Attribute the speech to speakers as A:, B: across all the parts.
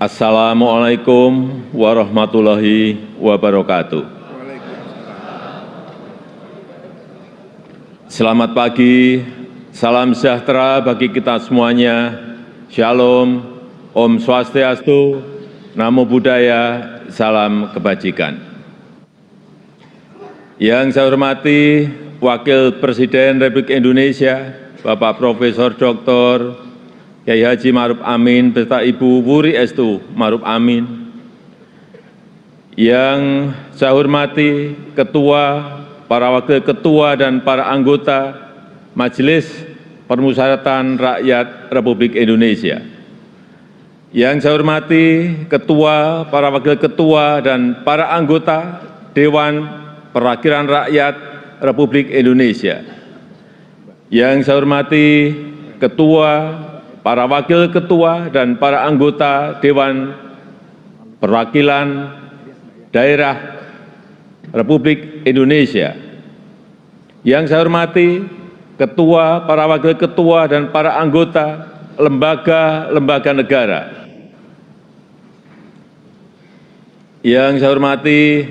A: Assalamualaikum warahmatullahi wabarakatuh. Selamat pagi, salam sejahtera bagi kita semuanya. Shalom, Om Swastiastu, Namo Buddhaya, salam kebajikan. Yang saya hormati Wakil Presiden Republik Indonesia, Bapak Profesor Dr. Kyai Haji Ma'ruf Amin beserta Ibu Wuri Estu Ma'ruf Amin. Yang saya hormati Ketua, para Wakil Ketua dan para anggota Majelis Permusyawaratan Rakyat Republik Indonesia. Yang saya hormati Ketua, para Wakil Ketua dan para anggota Dewan Perwakilan Rakyat Republik Indonesia. Yang saya hormati Ketua, para Wakil Ketua dan para anggota Dewan Perwakilan Daerah Republik Indonesia. Yang saya hormati Ketua, para Wakil Ketua dan para anggota lembaga-lembaga negara. Yang saya hormati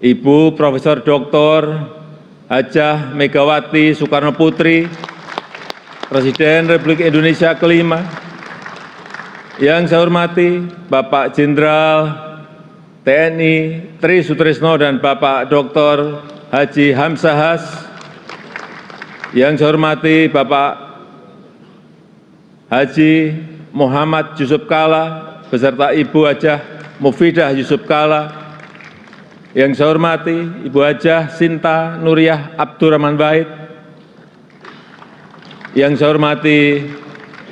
A: Ibu Profesor Dr. Hajah Megawati Soekarno Putri, Presiden Republik Indonesia kelima. Yang saya hormati Bapak Jenderal TNI Tri Sutrisno dan Bapak Dr. Haji Hamzahas. Yang saya hormati Bapak Haji Muhammad Yusuf Kalla beserta Ibu Hajah Mufidah Yusuf Kalla. Yang saya hormati Ibu Hajah Sinta Nuriyah Abdurrahman Wahid. Yang saya hormati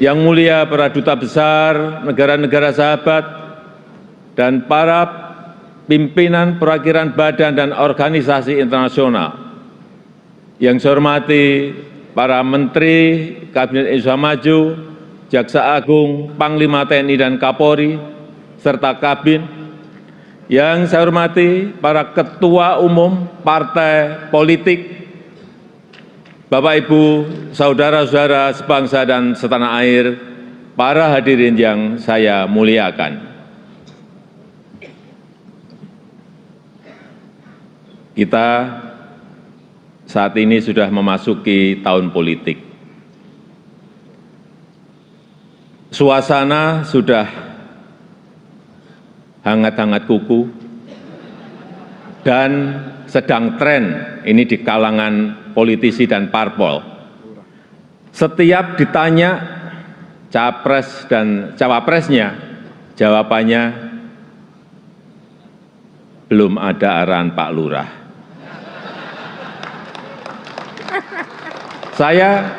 A: Yang Mulia para Duta Besar negara-negara sahabat dan para pimpinan perwakilan badan dan organisasi internasional. Yang saya hormati para Menteri Kabinet Indonesia Maju, Jaksa Agung, Panglima TNI dan Kapolri, serta Kabin. Yang saya hormati para Ketua Umum Partai Politik, Bapak, Ibu, Saudara-saudara sebangsa dan setanah air, para hadirin yang saya muliakan. Kita saat ini sudah memasuki tahun politik. Suasana sudah hangat-hangat kuku dan sedang tren ini di kalangan politisi dan parpol. Setiap ditanya capres dan cawapresnya, jawabannya belum ada arahan Pak Lurah. Saya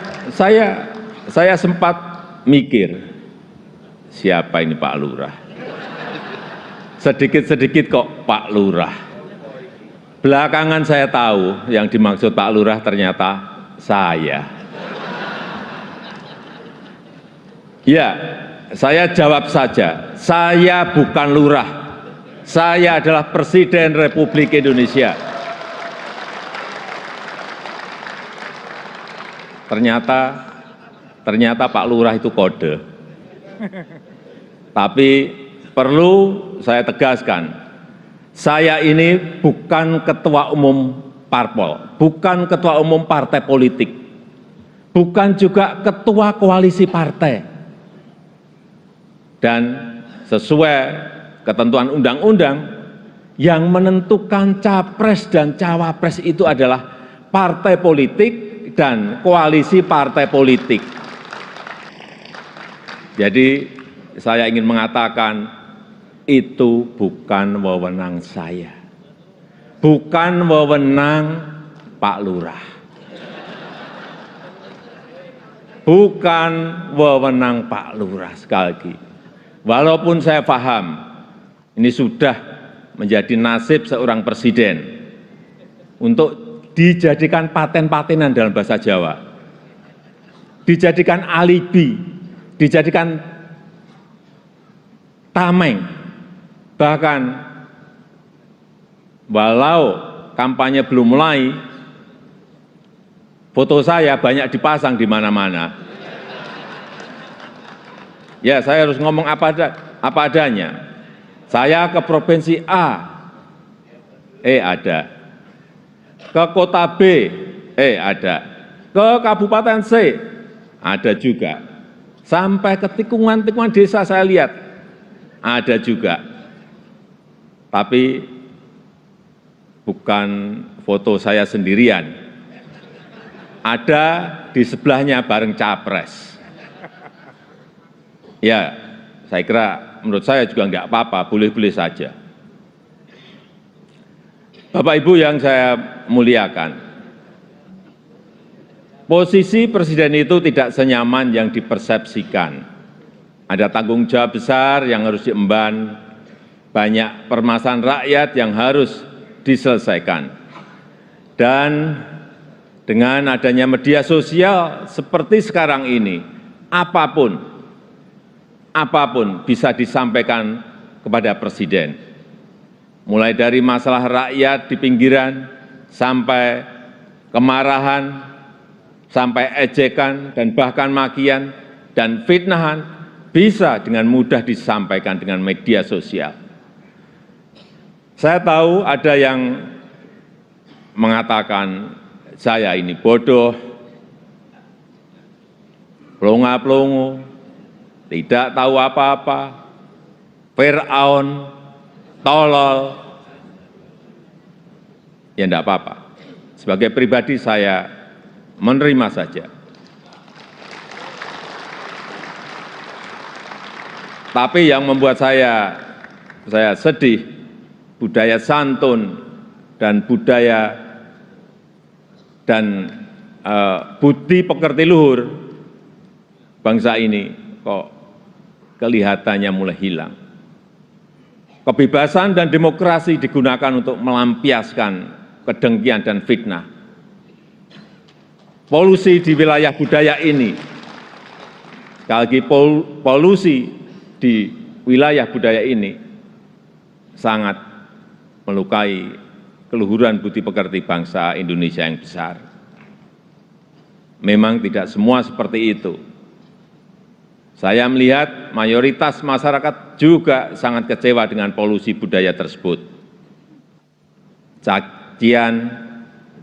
A: sempat mikir, siapa ini Pak Lurah? Sedikit-sedikit kok Pak Lurah. Belakangan saya tahu yang dimaksud Pak Lurah ternyata saya. Ya, saya jawab saja, saya bukan lurah. Saya adalah Presiden Republik Indonesia. Ternyata Pak Lurah itu kode. Tapi perlu saya tegaskan, saya ini bukan ketua umum parpol, bukan ketua umum partai politik, bukan juga ketua koalisi partai. Dan sesuai ketentuan undang-undang, yang menentukan capres dan cawapres itu adalah partai politik dan koalisi partai politik. Jadi saya ingin mengatakan, itu bukan wewenang saya, bukan wewenang Pak Lurah, bukan wewenang Pak Lurah. Sekali lagi, walaupun saya paham ini sudah menjadi nasib seorang presiden untuk dijadikan paten-patenan dalam bahasa Jawa, dijadikan alibi, dijadikan tameng. Bahkan walau kampanye belum mulai, foto saya banyak dipasang di mana-mana. Ya, saya harus ngomong apa apa adanya. Saya ke provinsi A, ada. Ke kota B, ada. Ke kabupaten C, ada juga. Sampai ke tikungan-tikungan desa saya lihat, ada juga. Tapi bukan foto saya sendirian. Ada di sebelahnya bareng capres. Ya, saya kira menurut saya juga enggak apa-apa, boleh-boleh saja. Bapak Ibu yang saya muliakan, posisi presiden itu tidak senyaman yang dipersepsikan. Ada tanggung jawab besar yang harus diemban, banyak permasalahan rakyat yang harus diselesaikan. Dan dengan adanya media sosial seperti sekarang ini, apapun bisa disampaikan kepada presiden. Mulai dari masalah rakyat di pinggiran, sampai kemarahan, sampai ejekan, dan bahkan makian, dan fitnahan, bisa dengan mudah disampaikan dengan media sosial. Saya tahu ada yang mengatakan saya ini bodoh, pelongo-pelongo, tidak tahu apa-apa, Fir'aun, tolol. Ya enggak apa-apa. Sebagai pribadi saya menerima saja. Tapi yang membuat saya sedih, budaya santun dan budaya dan budi pekerti luhur bangsa ini kok kelihatannya mulai hilang. Kebebasan dan demokrasi digunakan untuk melampiaskan kedengkian dan fitnah. Polusi di wilayah budaya ini, sekali lagi polusi di wilayah budaya ini sangat melukai keluhuran budi pekerti bangsa Indonesia yang besar. Memang tidak semua seperti itu. Saya melihat mayoritas masyarakat juga sangat kecewa dengan polusi budaya tersebut. Cacian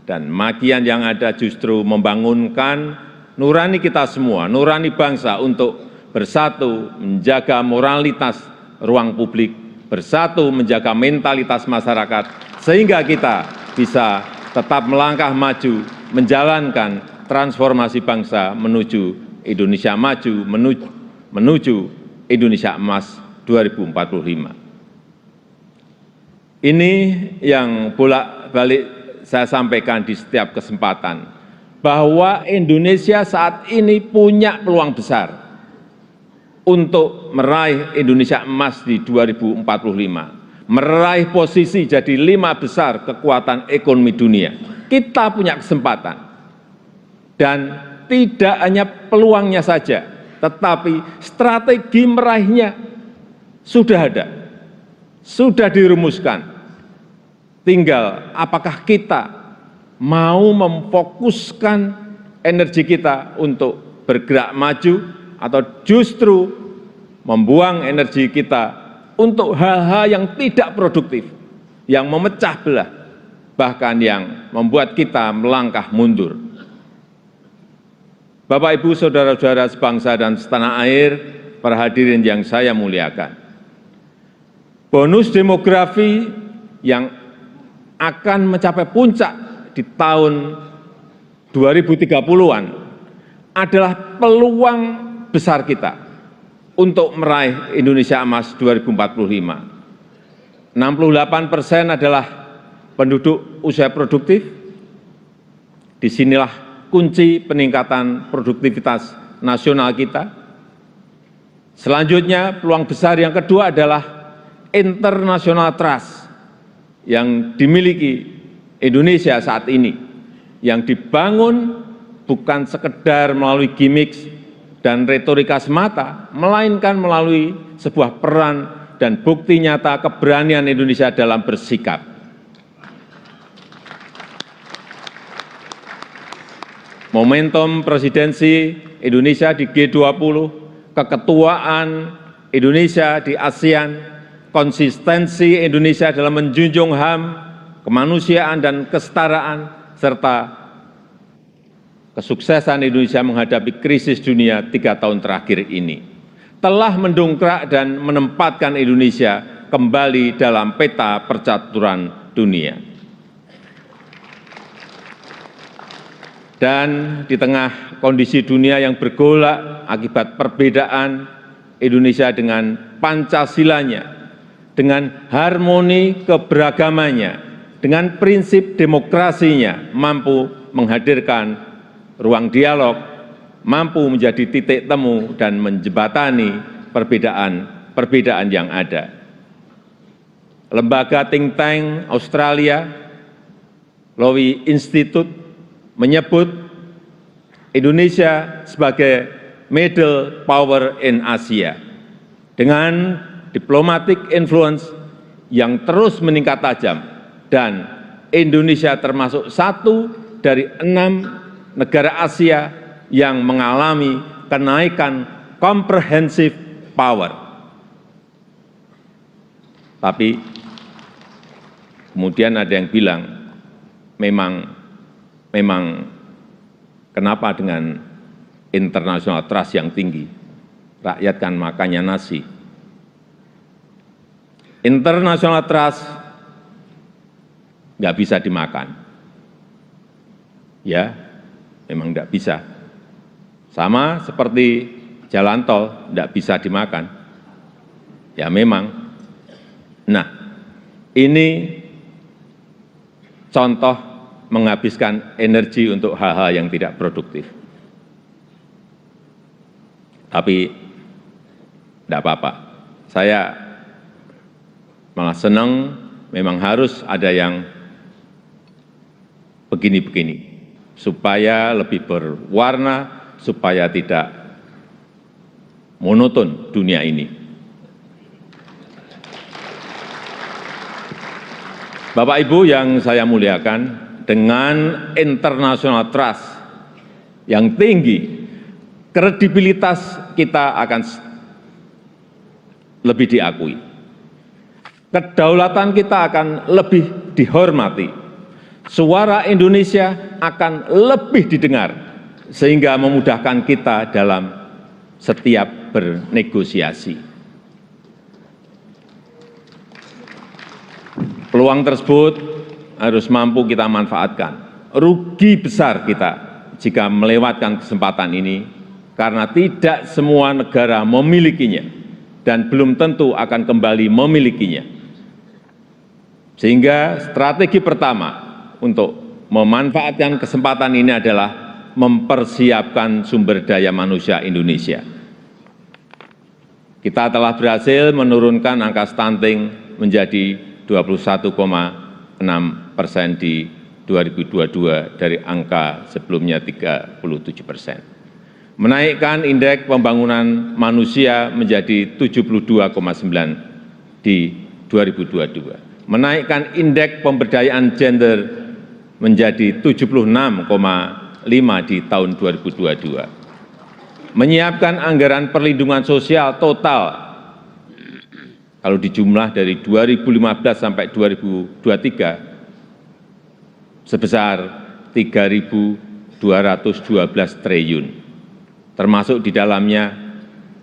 A: dan makian yang ada justru membangunkan nurani kita semua, nurani bangsa untuk bersatu menjaga moralitas ruang publik, bersatu menjaga mentalitas masyarakat, sehingga kita bisa tetap melangkah maju, menjalankan transformasi bangsa menuju Indonesia maju, menuju Indonesia Emas 2045. Ini yang bolak-balik saya sampaikan di setiap kesempatan, bahwa Indonesia saat ini punya peluang besar untuk meraih Indonesia Emas di 2045, meraih posisi jadi 5 besar kekuatan ekonomi dunia. Kita punya kesempatan, dan tidak hanya peluangnya saja, tetapi strategi meraihnya sudah ada, sudah dirumuskan. Tinggal apakah kita mau memfokuskan energi kita untuk bergerak maju, atau justru membuang energi kita untuk hal-hal yang tidak produktif, yang memecah belah, bahkan yang membuat kita melangkah mundur. Bapak, Ibu, saudara-saudara sebangsa dan setanah air, para hadirin yang saya muliakan. Bonus demografi yang akan mencapai puncak di tahun 2030-an adalah peluang besar kita untuk meraih Indonesia Emas 2045. 68% adalah penduduk usia produktif. Disinilah kunci peningkatan produktivitas nasional kita. Selanjutnya, peluang besar yang kedua adalah international trust yang dimiliki Indonesia saat ini, yang dibangun bukan sekedar melalui gimmick dan retorika semata, melainkan melalui sebuah peran dan bukti nyata keberanian Indonesia dalam bersikap. Momentum presidensi Indonesia di G20, keketuaan Indonesia di ASEAN, konsistensi Indonesia dalam menjunjung HAM, kemanusiaan dan kesetaraan, serta kesuksesan Indonesia menghadapi krisis dunia 3 tahun terakhir ini telah mendongkrak dan menempatkan Indonesia kembali dalam peta percaturan dunia. Dan di tengah kondisi dunia yang bergolak akibat perbedaan Indonesia dengan Pancasilanya, dengan harmoni keberagamannya, dengan prinsip demokrasinya, mampu menghadirkan ruang dialog, mampu menjadi titik temu dan menjembatani perbedaan yang ada. Lembaga think tank Australia, Lowy Institute, menyebut Indonesia sebagai middle power in Asia dengan diplomatic influence yang terus meningkat tajam, dan Indonesia termasuk satu dari 6 negara Asia yang mengalami kenaikan comprehensive power. Tapi kemudian ada yang bilang, memang kenapa dengan international trust yang tinggi, rakyat kan makannya nasi. International trust nggak bisa dimakan. Ya, memang nggak bisa. Sama seperti jalan tol, nggak bisa dimakan. Ya memang. Nah, ini contoh menghabiskan energi untuk hal-hal yang tidak produktif. Tapi tidak apa-apa. Saya malah senang, memang harus ada yang begini-begini, supaya lebih berwarna, supaya tidak monoton dunia ini. Bapak Ibu yang saya muliakan, dengan international trust yang tinggi, kredibilitas kita akan lebih diakui. Kedaulatan kita akan lebih dihormati. Suara Indonesia akan lebih didengar, sehingga memudahkan kita dalam setiap bernegosiasi. Peluang tersebut harus mampu kita manfaatkan. Rugi besar kita jika melewatkan kesempatan ini, karena tidak semua negara memilikinya dan belum tentu akan kembali memilikinya. Sehingga strategi pertama untuk memanfaatkan kesempatan ini adalah mempersiapkan sumber daya manusia Indonesia. Kita telah berhasil menurunkan angka stunting menjadi 21,6% di 2022 dari angka sebelumnya 37%. Menaikkan indeks pembangunan manusia menjadi 72,9 di 2022. Menaikkan indeks pemberdayaan gender menjadi 76,5 di tahun 2022. Menyiapkan anggaran perlindungan sosial total, kalau dijumlah dari 2015 sampai 2023, sebesar 3.212 triliun, termasuk di dalamnya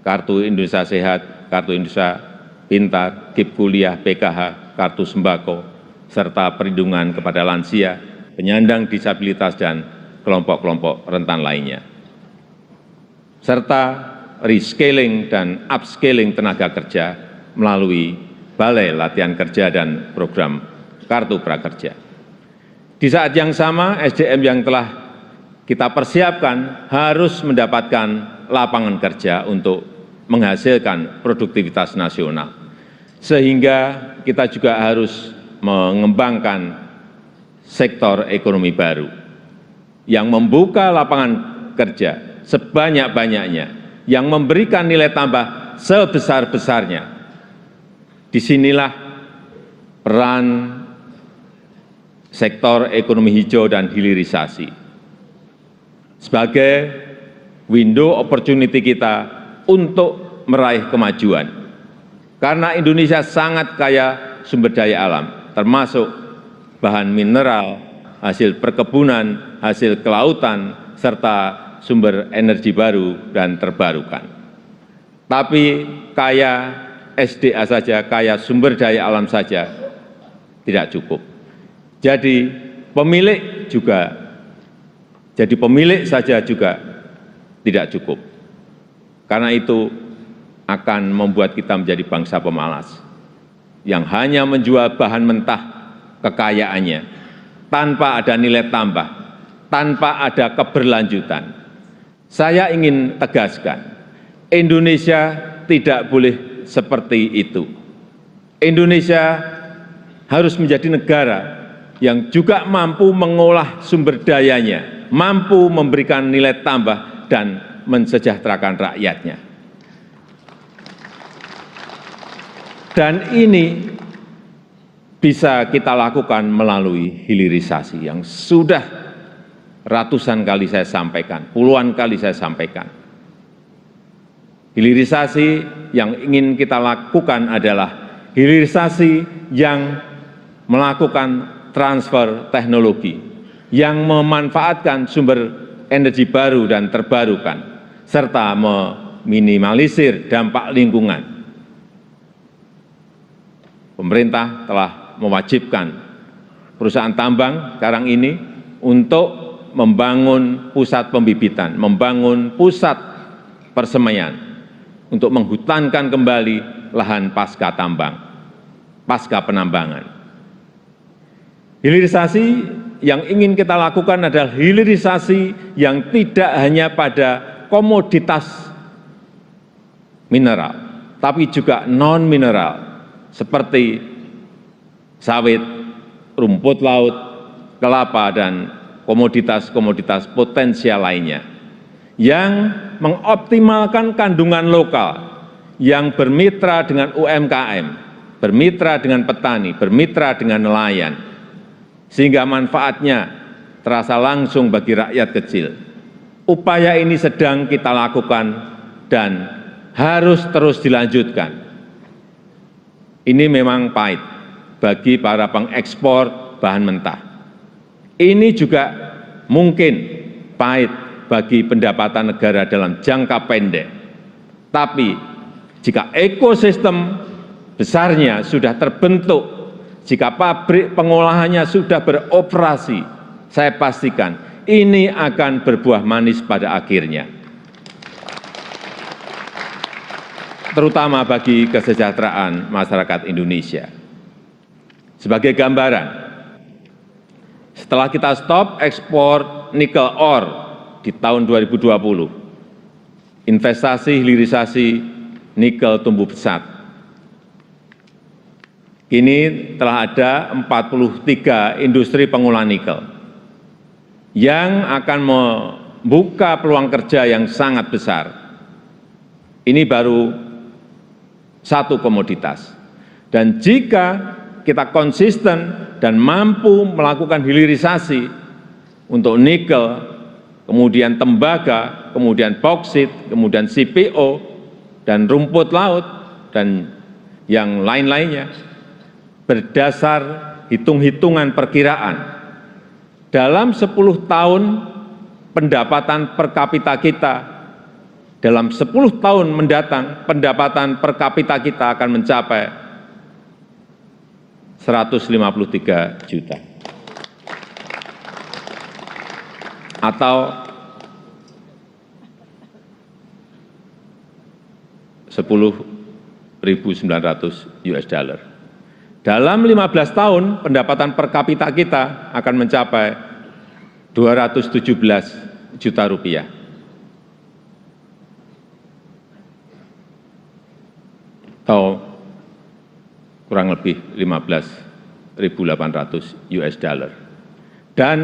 A: Kartu Indonesia Sehat, Kartu Indonesia Pintar, KIP Kuliah, PKH, Kartu Sembako, serta perlindungan kepada lansia, penyandang disabilitas, dan kelompok-kelompok rentan lainnya, serta rescaling dan upscaling tenaga kerja melalui Balai Latihan Kerja dan program Kartu Prakerja. Di saat yang sama, SDM yang telah kita persiapkan harus mendapatkan lapangan kerja untuk menghasilkan produktivitas nasional. Sehingga kita juga harus mengembangkan sektor ekonomi baru yang membuka lapangan kerja sebanyak-banyaknya, yang memberikan nilai tambah sebesar-besarnya. Disinilah peran sektor ekonomi hijau dan hilirisasi sebagai window opportunity kita untuk meraih kemajuan. Karena Indonesia sangat kaya sumber daya alam, termasuk bahan mineral, hasil perkebunan, hasil kelautan, serta sumber energi baru dan terbarukan. Tapi kaya SDA saja, kaya sumber daya alam saja tidak cukup. Jadi pemilik saja juga tidak cukup. Karena itu akan membuat kita menjadi bangsa pemalas yang hanya menjual bahan mentah kekayaannya tanpa ada nilai tambah, tanpa ada keberlanjutan. Saya ingin tegaskan, Indonesia tidak boleh seperti itu. Indonesia harus menjadi negara yang juga mampu mengolah sumber dayanya, mampu memberikan nilai tambah dan mensejahterakan rakyatnya. Dan ini bisa kita lakukan melalui hilirisasi yang sudah ratusan kali saya sampaikan, puluhan kali saya sampaikan. Hilirisasi yang ingin kita lakukan adalah hilirisasi yang melakukan transfer teknologi, yang memanfaatkan sumber energi baru dan terbarukan, serta meminimalisir dampak lingkungan. Pemerintah telah mewajibkan perusahaan tambang sekarang ini untuk membangun pusat pembibitan, membangun pusat persemaian, untuk menghutankan kembali lahan pasca tambang, pasca penambangan. Hilirisasi yang ingin kita lakukan adalah hilirisasi yang tidak hanya pada komoditas mineral, tapi juga non-mineral, seperti sawit, rumput laut, kelapa, dan komoditas-komoditas potensial lainnya, yang mengoptimalkan kandungan lokal, yang bermitra dengan UMKM, bermitra dengan petani, bermitra dengan nelayan, sehingga manfaatnya terasa langsung bagi rakyat kecil. Upaya ini sedang kita lakukan dan harus terus dilanjutkan. Ini memang pahit bagi para pengekspor bahan mentah. Ini juga mungkin pahit bagi pendapatan negara dalam jangka pendek. Tapi jika ekosistem besarnya sudah terbentuk, jika pabrik pengolahannya sudah beroperasi, saya pastikan ini akan berbuah manis pada akhirnya. Terutama bagi kesejahteraan masyarakat Indonesia. Sebagai gambaran, setelah kita stop ekspor nikel ore di tahun 2020, investasi hilirisasi nikel tumbuh pesat. Kini telah ada 43 industri pengolahan nikel yang akan membuka peluang kerja yang sangat besar. Ini baru satu komoditas. Dan jika kita konsisten dan mampu melakukan hilirisasi untuk nikel, kemudian tembaga, kemudian bauksit, kemudian CPO, dan rumput laut, dan yang lain-lainnya, berdasar hitung-hitungan perkiraan, dalam 10 tahun pendapatan per kapita kita, dalam 10 tahun mendatang, pendapatan per kapita kita akan mencapai 153 juta. Atau 10.900 US dollar. Dalam 15 tahun, pendapatan per kapita kita akan mencapai 217 juta rupiah. Atau kurang lebih 15.800 US dollar. Dan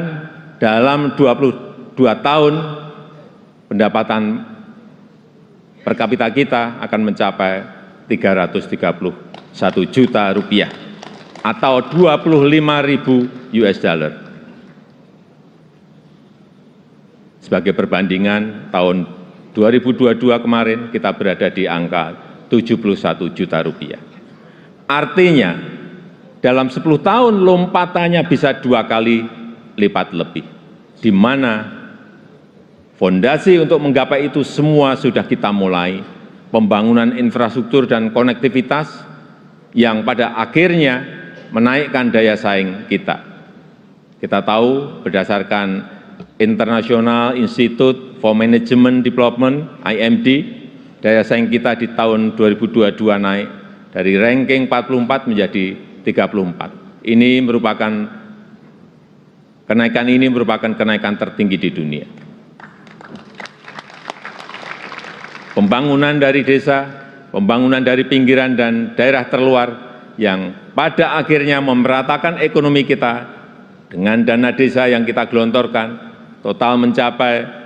A: dalam 22 tahun, pendapatan per kapita kita akan mencapai 331 juta rupiah atau 25.000 US dollar. Sebagai perbandingan, tahun 2022 kemarin kita berada di angka 71 juta rupiah. Artinya, dalam 10 tahun lompatannya bisa 2 kali lipat lebih, di mana fondasi untuk menggapai itu semua sudah kita mulai, pembangunan infrastruktur dan konektivitas yang pada akhirnya menaikkan daya saing kita. Kita tahu berdasarkan International Institute for Management Development, IMD, daya saing kita di tahun 2022 naik dari ranking 44 menjadi 34. Kenaikan ini merupakan kenaikan tertinggi di dunia. Pembangunan dari desa, pembangunan dari pinggiran dan daerah terluar yang pada akhirnya memeratakan ekonomi kita dengan dana desa yang kita gelontorkan total mencapai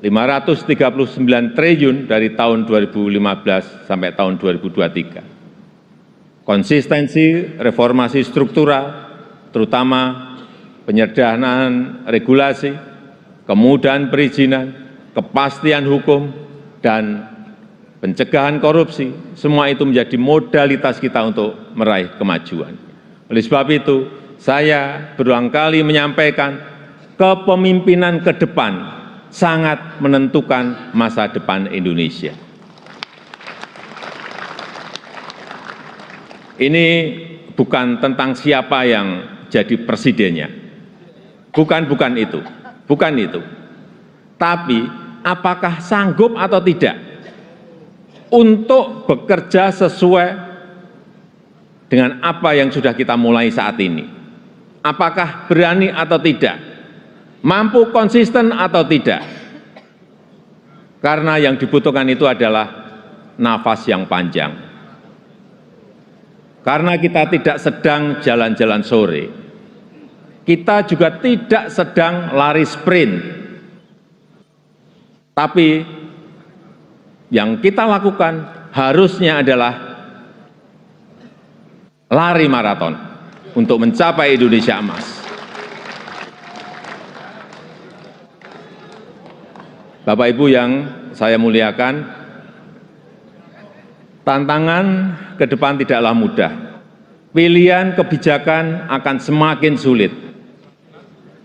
A: 539 triliun dari tahun 2015 sampai tahun 2023. Konsistensi reformasi struktural, terutama penyederhanaan regulasi, kemudahan perizinan, kepastian hukum, dan pencegahan korupsi, semua itu menjadi modalitas kita untuk meraih kemajuan. Oleh sebab itu, saya berulang kali menyampaikan kepemimpinan ke depan sangat menentukan masa depan Indonesia. Ini bukan tentang siapa yang jadi presidennya. Bukan itu. Bukan itu. Tapi apakah sanggup atau tidak untuk bekerja sesuai dengan apa yang sudah kita mulai saat ini. Apakah berani atau tidak? Mampu konsisten atau tidak? Karena yang dibutuhkan itu adalah nafas yang panjang. Karena kita tidak sedang jalan-jalan sore, kita juga tidak sedang lari sprint, tapi yang kita lakukan harusnya adalah lari maraton untuk mencapai Indonesia emas. Bapak Ibu yang saya muliakan, tantangan ke depan tidaklah mudah. Pilihan kebijakan akan semakin sulit,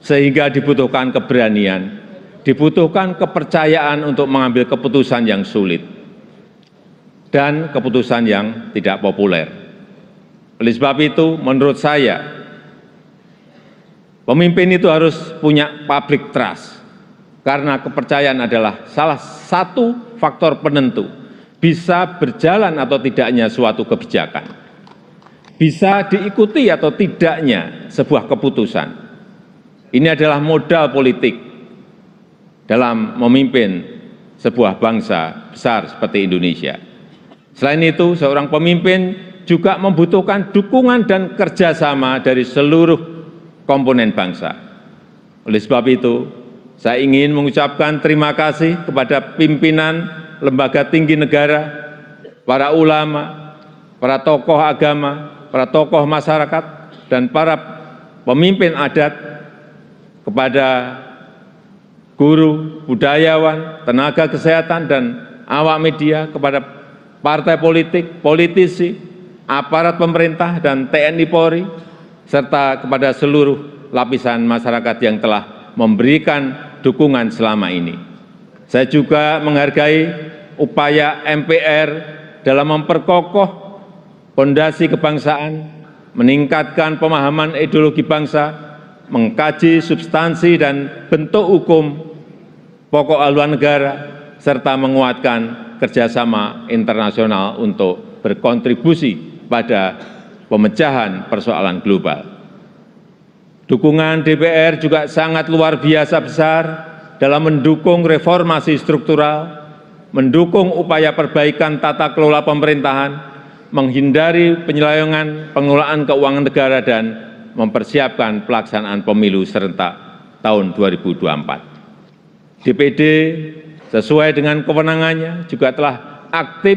A: sehingga dibutuhkan keberanian, dibutuhkan kepercayaan untuk mengambil keputusan yang sulit dan keputusan yang tidak populer. Oleh sebab itu, menurut saya, pemimpin itu harus punya public trust, karena kepercayaan adalah salah satu faktor penentu bisa berjalan atau tidaknya suatu kebijakan, bisa diikuti atau tidaknya sebuah keputusan. Ini adalah modal politik dalam memimpin sebuah bangsa besar seperti Indonesia. Selain itu, seorang pemimpin juga membutuhkan dukungan dan kerjasama dari seluruh komponen bangsa. Oleh sebab itu, saya ingin mengucapkan terima kasih kepada pimpinan lembaga tinggi negara, para ulama, para tokoh agama, para tokoh masyarakat, dan para pemimpin adat, kepada guru, budayawan, tenaga kesehatan, dan awak media, kepada partai politik, politisi, aparat pemerintah, dan TNI Polri, serta kepada seluruh lapisan masyarakat yang telah memberikan dukungan selama ini. Saya juga menghargai upaya MPR dalam memperkokoh fondasi kebangsaan, meningkatkan pemahaman ideologi bangsa, mengkaji substansi dan bentuk hukum pokok haluan negara, serta menguatkan kerjasama internasional untuk berkontribusi pada pemecahan persoalan global. Dukungan DPR juga sangat luar biasa besar dalam mendukung reformasi struktural, mendukung upaya perbaikan tata kelola pemerintahan, menghindari penyelewengan pengelolaan keuangan negara, dan mempersiapkan pelaksanaan pemilu serentak tahun 2024. DPD sesuai dengan kewenangannya juga telah aktif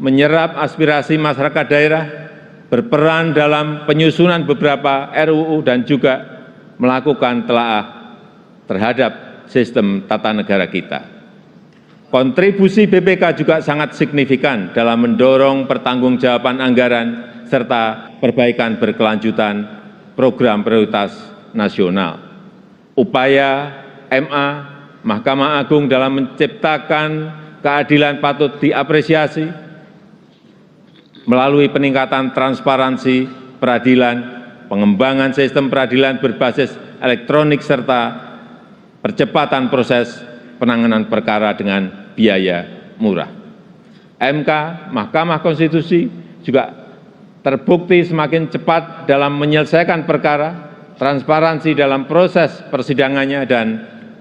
A: menyerap aspirasi masyarakat daerah, berperan dalam penyusunan beberapa RUU, dan juga melakukan telaah terhadap sistem tata negara kita. Kontribusi BPK juga sangat signifikan dalam mendorong pertanggungjawaban anggaran serta perbaikan berkelanjutan program prioritas nasional. Upaya MA, Mahkamah Agung dalam menciptakan keadilan patut diapresiasi melalui peningkatan transparansi peradilan, pengembangan sistem peradilan berbasis elektronik, serta percepatan proses penanganan perkara dengan biaya murah. MK, Mahkamah Konstitusi, juga terbukti semakin cepat dalam menyelesaikan perkara, transparansi dalam proses persidangannya, dan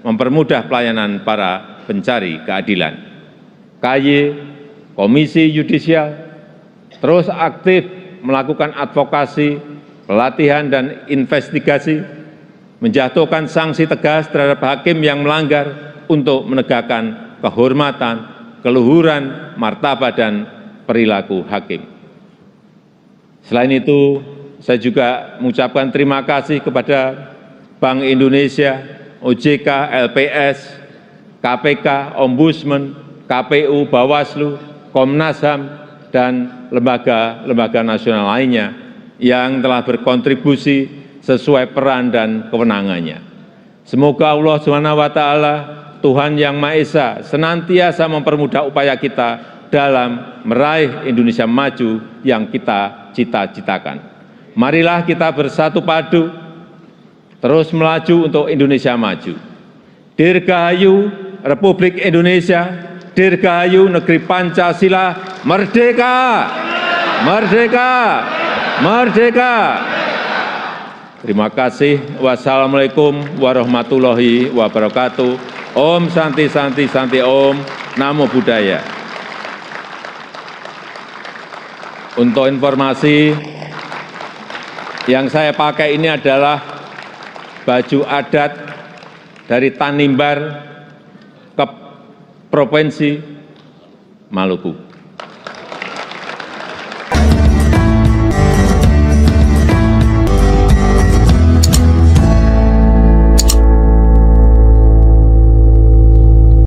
A: mempermudah pelayanan para pencari keadilan. KY, Komisi Yudisial, terus aktif melakukan advokasi, pelatihan, dan investigasi, menjatuhkan sanksi tegas terhadap hakim yang melanggar untuk menegakkan kehormatan, keluhuran, martabat, dan perilaku hakim. Selain itu, saya juga mengucapkan terima kasih kepada Bank Indonesia, OJK, LPS, KPK, Ombudsman, KPU, Bawaslu, Komnas HAM, dan lembaga-lembaga nasional lainnya yang telah berkontribusi sesuai peran dan kewenangannya. Semoga Allah SWT, Tuhan Yang Maha Esa, senantiasa mempermudah upaya kita dalam meraih Indonesia maju yang kita cita-citakan. Marilah kita bersatu padu, terus melaju untuk Indonesia maju. Dirgahayu Republik Indonesia, Dirgahayu Negeri Pancasila, merdeka! Merdeka! Merdeka! Terima kasih. Wassalamualaikum warahmatullahi wabarakatuh. Om Santi Santi Santi Om, Namo Buddhaya. Untuk informasi, yang saya pakai ini adalah baju adat dari Tanimbar ke Provinsi Maluku.